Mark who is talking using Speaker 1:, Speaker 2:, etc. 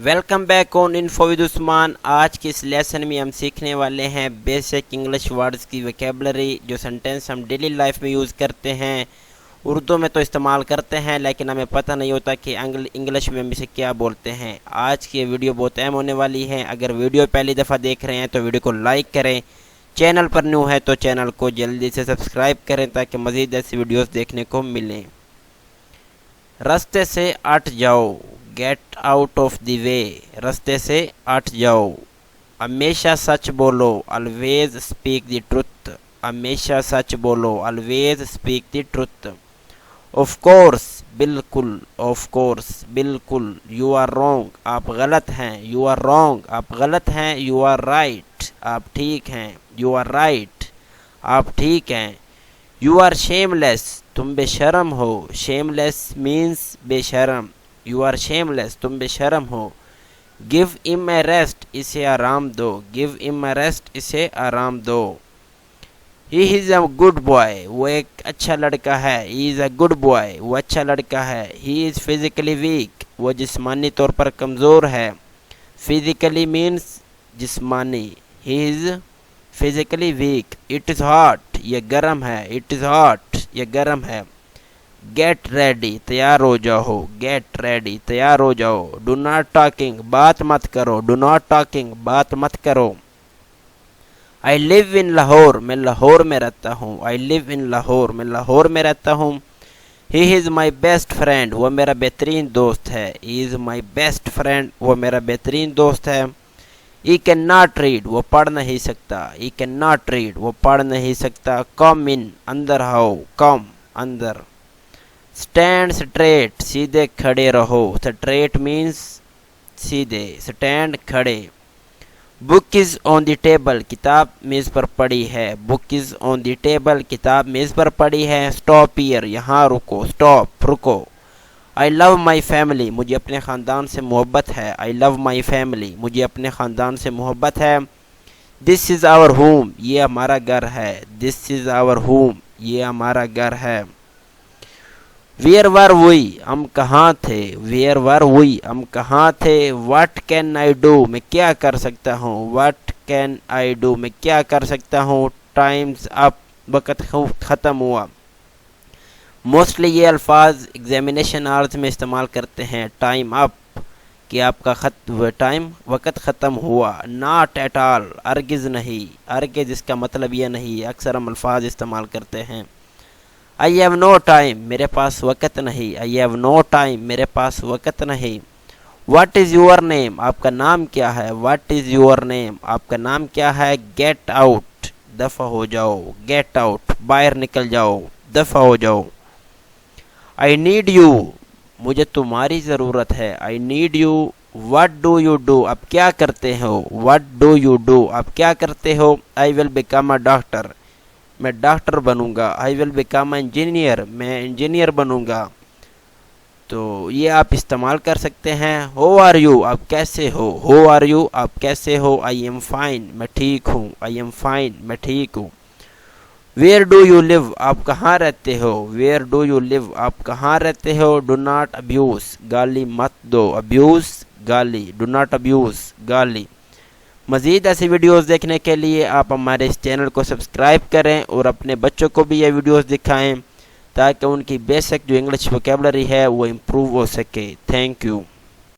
Speaker 1: Welcome back on info with Usman. आज के इस लेसन में हम सीखने वाले हैं बेसिक इंग्लिश वर्ड्स की वोकैबुलरी, जो सेंटेंस हम डेली लाइफ में यूज़ करते हैं। उर्दू में तो इस्तेमाल करते हैं लेकिन हमें पता नहीं होता कि इंग्लिश में हम इसे क्या बोलते हैं। आज की वीडियो बहुत अहम होने वाली है। अगर वीडियो पहली दफ़ा देख रहे हैं तो वीडियो को लाइक करें, चैनल पर न्यू है तो चैनल को जल्दी से सब्सक्राइब करें ताकि मज़ीद ऐसी वीडियोस देखने को मिलें। रास्ते से हट जाओ, get out of the way. रास्ते से हट जाओ। हमेशा सच बोलो, ऑलवेज स्पीक द ट्रुथ। हमेशा सच बोलो, always speak the truth. Of course, बिल्कुल। ऑफ कोर्स, बिल्कुल। यू आर रॉन्ग, आप गलत हैं। यू आर रॉन्ग, आप गलत हैं। यू आर राइट, आप ठीक हैं। यू आर राइट, आप ठीक हैं। यू आर शेमलेस, तुम बेशरम हो। शेमलेस मीन्स बेशरम। यू आर शेमलेस, तुम बेशरम हो। गिव हिम ए रेस्ट, इसे आराम दो। गिव हिम ए रेस्ट, इसे आराम दो। He is a good boy, वो एक अच्छा लड़का है। He is a good boy, वो अच्छा लड़का है। ही इज़ फिजिकली वीक, वो जिस्मानी तौर पर कमज़ोर है। फिजिकली मीन्स जिस्मानी। He is physically weak. It is hot, ये गर्म है। इट इज़ हॉट, ये गर्म है। गेट रेडी, तैयार हो जाओ। गेट रेडी, तैयार हो जाओ। डू नॉट टॉकिंग, बात मत करो। डू नॉट टॉकिंग, बात मत करो। आई लिव इन लाहौर, मैं लाहौर में रहता हूँ। आई लिव इन लाहौर, मैं लाहौर में रहता हूँ। He is my best friend, वो मेरा बेहतरीन दोस्त है। He is my best friend, वो मेरा बेहतरीन दोस्त है। ही कैन नॉट रीड, वो पढ़ नहीं सकता। ही कैन नॉट रीड, वो पढ़ नहीं सकता। कम इन, अंदर आओ। कम, अंदर। स्टैंड स्ट्रेट, सीधे खड़े रहो। स्ट्रेट मीन्स सीधे। स्टैंड, खड़े। Book is on the table, किताब मेज़ पर पड़ी है। Book is on the table, किताब मेज़ पर पड़ी है। स्टॉप हियर, यहाँ रुको। स्टॉप, रुको। आई लव माई फैमिली, मुझे अपने ख़ानदान से मोहब्बत है। आई लव माई फैमिली, मुझे अपने ख़ानदान से मोहब्बत है। दिस इज़ आवर होम, ये हमारा घर है। दिस इज़ आवर होम, ये हमारा घर है। वेयर वर वी, हम कहाँ थे। वेयर वर वी, हम कहाँ थे। व्हाट कैन आई डू, मैं क्या कर सकता हूँ। व्हाट कैन आई डू, मैं क्या कर सकता हूँ। टाइम्स अप, वक़्त ख़त्म हुआ। मोस्टली ये अल्फाज एग्जामिनेशन आर्ट्स में इस्तेमाल करते हैं। टाइम अप, कि आपका टाइम, वक़्त ख़त्म हुआ। नॉट एट ऑल, अर्गिज़ नहीं। अर्गिज़ इसका मतलब ये नहीं है, अक्सर हम अल्फाज इस्तेमाल करते हैं। आई हैव नो टाइम, मेरे पास वक़्त नहीं। आई हैव नो टाइम, मेरे पास वक़्त नहीं। व्हाट इज़ योर नेम, आपका नाम क्या है। व्हाट इज़ योर नेम, आपका नाम क्या है। गेट आउट, दफ़ा हो जाओ। गेट आउट, बाहर निकल जाओ, दफ़ा हो जाओ। आई नीड यू, मुझे तुम्हारी ज़रूरत है। I need you. What do you do, आप क्या करते हो। व्हाट डू यू डू, आप क्या करते हो। I will become a doctor, मैं डॉक्टर बनूंगा। आई विल बिकम इंजीनियर, मैं इंजीनियर बनूंगा। तो ये आप इस्तेमाल कर सकते हैं। हो आर यू, आप कैसे हो। हो आर यू, आप कैसे हो। आई एम फाइन, मैं ठीक हूँ। आई एम फाइन, मैं ठीक हूँ। वेयर डू यू लिव, आप कहाँ रहते हो। वेयर डू यू लिव, आप कहाँ रहते हो। डू नॉट अब्यूज़, गाली मत दो। अब्यूज़, गाली। डू नॉट अब्यूज़, गाली। मज़ीद ऐसी वीडियोस देखने के लिए आप हमारे इस चैनल को सब्सक्राइब करें और अपने बच्चों को भी ये वीडियोस दिखाएं ताकि उनकी बेसिक जो इंग्लिश वोकैबुलरी है वो इम्प्रूव हो सके। Thank you.